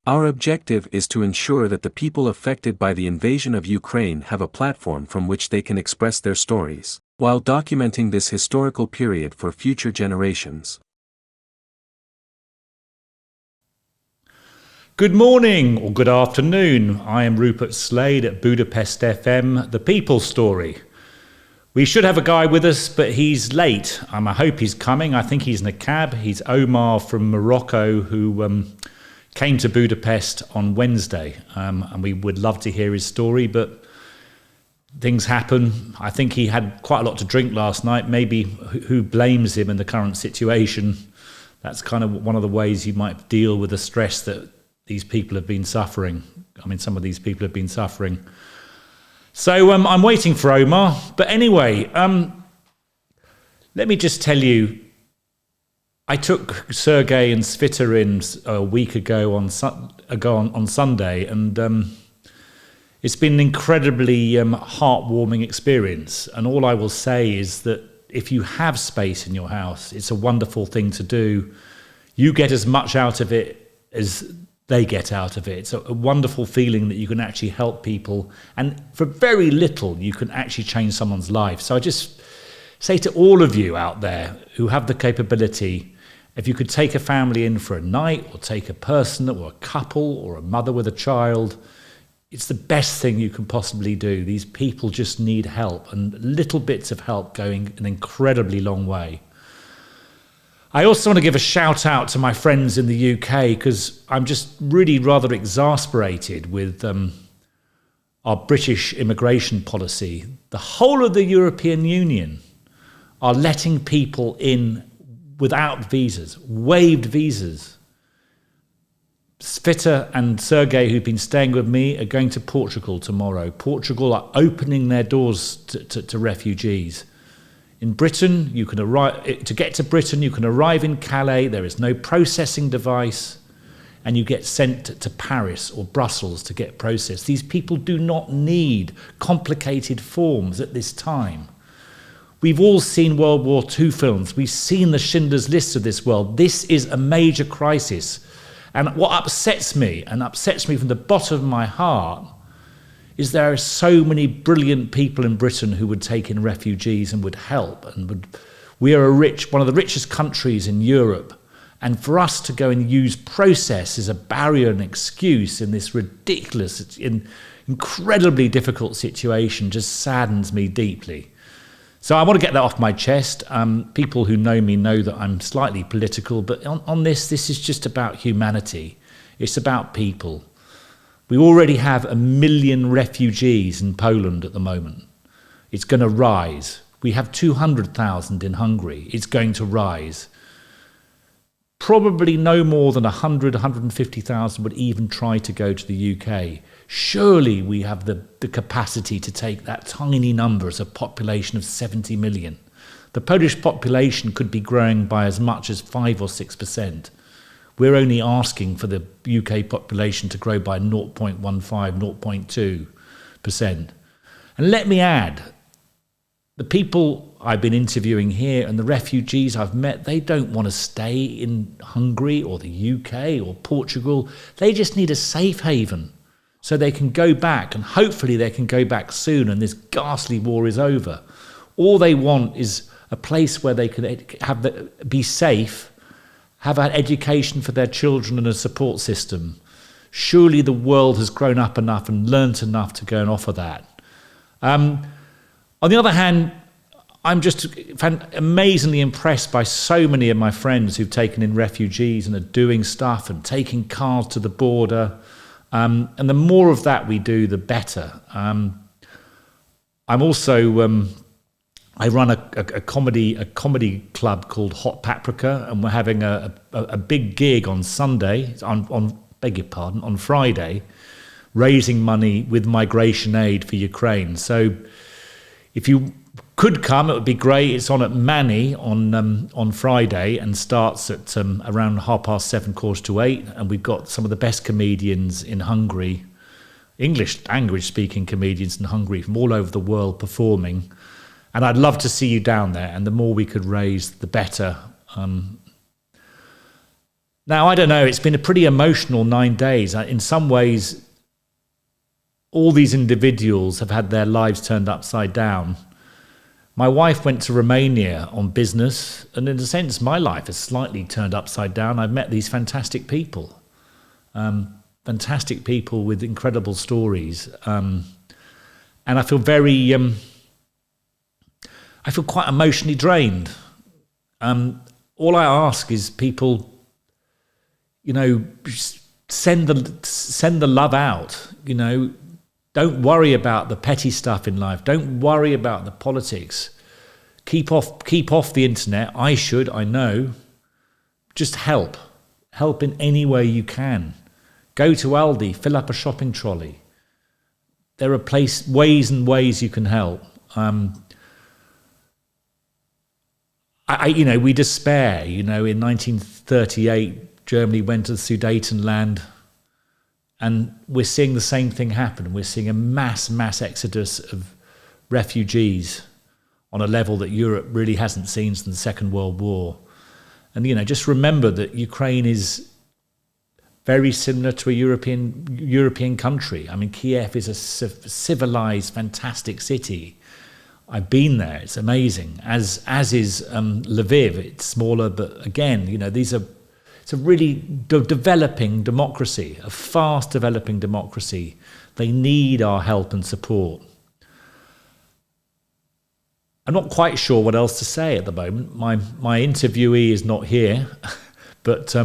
Our objective is to ensure that the people affected by the invasion of Ukraine have a platform from which they can express their stories, while documenting this historical period for future generations. Good morning or good afternoon. I am Rupert Slade at Budapest FM, The People Story. We should have a guy with us, but he's late. I hope he's coming. I think he's in a cab. He's Omar from Morocco, who came to Budapest on Wednesday. And we would love to hear his story, but things happen. I think he had quite a lot to drink last night. Maybe who blames him in the current situation? That's kind of one of the ways you might deal with the stress that these people have been suffering. Some of these people have been suffering. So I'm waiting for Omar. But anyway, let me just tell you, I took Sergey and Svita in a week ago on Sunday, and it's been an incredibly heartwarming experience. And all I will say is that if you have space in your house, it's a wonderful thing to do. You get as much out of it as they get out of it. It's a wonderful feeling that you can actually help people, and for very little you can actually change someone's life. So I just say to all of you out there who have the capability, if you could take a family in for a night, or take a person or a couple or a mother with a child, it's the best thing you can possibly do. These people just need help, and little bits of help going an incredibly long way. I also want to give a shout out to my friends in the UK, because I'm just really rather exasperated with our British immigration policy. The whole of the European Union are letting people in without visas, waived visas. Svita and Sergey, who've been staying with me, are going to Portugal tomorrow. Portugal are opening their doors to refugees. In Britain, you can arrive. To get to Britain, you can arrive in Calais. There is no processing device, and you get sent to Paris or Brussels to get processed. These people do not need complicated forms at this time. We've all seen World War II films. We've seen the Schindler's List of this world. This is a major crisis. And what upsets me from the bottom of my heart, is there are so many brilliant people in Britain who would take in refugees and would help. We are one of the richest countries in Europe. And for us to go and use process as a barrier and excuse in this ridiculous, incredibly difficult situation just saddens me deeply. So I want to get that off my chest. People who know me know that I'm slightly political, but on this is just about humanity. It's about people. We already have 1 million refugees in Poland at the moment. It's going to rise. We have 200,000 in Hungary. It's going to rise. Probably no more than 100, 150,000 would even try to go to the UK. Surely we have the capacity to take that tiny number as a population of 70 million. The Polish population could be growing by as much as 5 or 6%. We're only asking for the UK population to grow by 0.15, 0.2%. And let me add, the people I've been interviewing here and the refugees I've met, they don't want to stay in Hungary or the UK or Portugal. They just need a safe haven so they can go back, and hopefully they can go back soon and this ghastly war is over. All they want is a place where they can be safe, have an education for their children and a support system. Surely the world has grown up enough and learnt enough to go and offer that. On the other hand, I'm just amazingly impressed by so many of my friends who've taken in refugees and are doing stuff and taking cars to the border. And the more of that we do, the better. I'm also... I run a comedy club called Hot Paprika, and we're having a big gig on Sunday, on Friday, raising money with migration aid for Ukraine. So if you could come, it would be great. It's on at Mani on Friday and starts at around 7:30, 8:15, and we've got some of the best comedians in Hungary, English language speaking comedians in Hungary from all over the world performing. And I'd love to see you down there, and the more we could raise, the better. Now, I don't know, it's been a pretty emotional 9 days. In some ways, all these individuals have had their lives turned upside down. My wife went to Romania on business, and in a sense, my life has slightly turned upside down. I've met these fantastic people with incredible stories. And I feel I feel quite emotionally drained. All I ask is people, send the love out. Don't worry about the petty stuff in life. Don't worry about the politics. Keep off the internet. I know. Just help in any way you can. Go to Aldi, fill up a shopping trolley. There are ways and ways you can help. We despair. In 1938, Germany went to the Sudetenland, and we're seeing the same thing happen. We're seeing a mass exodus of refugees on a level that Europe really hasn't seen since the Second World War. And, just remember that Ukraine is very similar to a European country. I mean, Kiev is a civilized, fantastic city. I've been there. It's amazing. As is Lviv. It's smaller, but again, it's a really developing democracy, a fast developing democracy. They need our help and support. I'm not quite sure what else to say at the moment. My interviewee is not here, but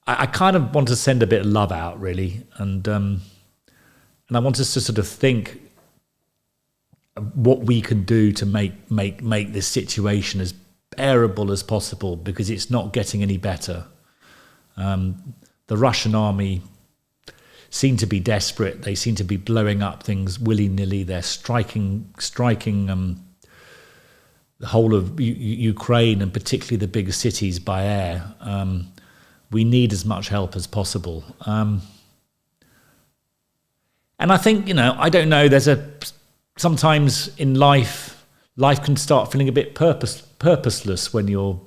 I kind of want to send a bit of love out, really, and I want us to sort of think what we can do to make this situation as bearable as possible, because it's not getting any better. The Russian army seem to be desperate. They seem to be blowing up things willy-nilly. They're striking the whole of Ukraine, and particularly the bigger cities, by air. We need as much help as possible. And I think, I don't know, sometimes in life can start feeling a bit purposeless when you're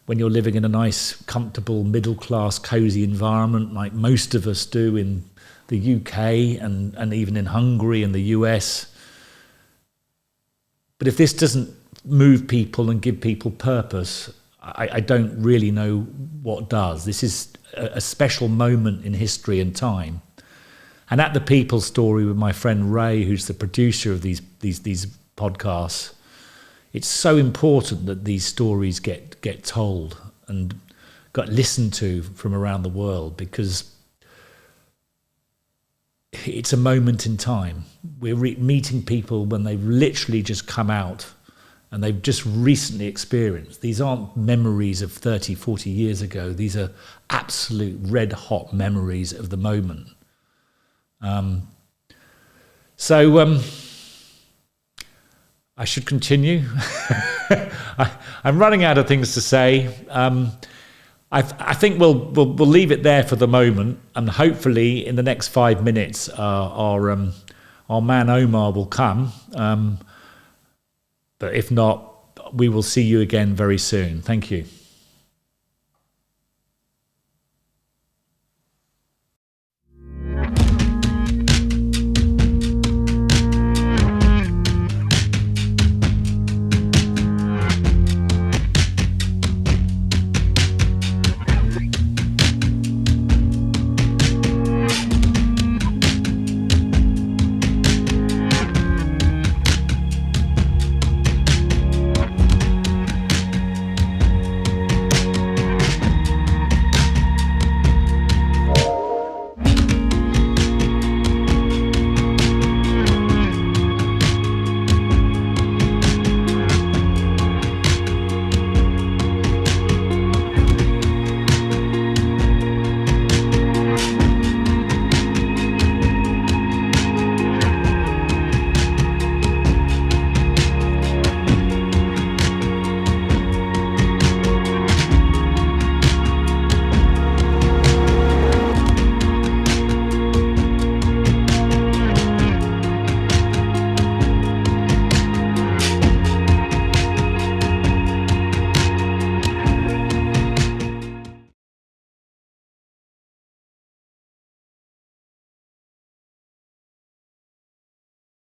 living in a nice, comfortable, middle-class, cosy environment like most of us do in the UK and even in Hungary and the US. But if this doesn't move people and give people purpose, I don't really know what does. This is a special moment in history and time. And at the People Story with my friend Ray, who's the producer of these podcasts, it's so important that these stories get told and got listened to from around the world, because it's a moment in time. We're meeting people when they've literally just come out and they've just recently experienced. These aren't memories of 30, 40 years ago. These are absolute red-hot memories of the moment. So I should continue. I'm running out of things to say. I think we'll leave it there for the moment, and hopefully in the next 5 minutes our man Omar will come. But if not, we will see you again very soon. Thank you.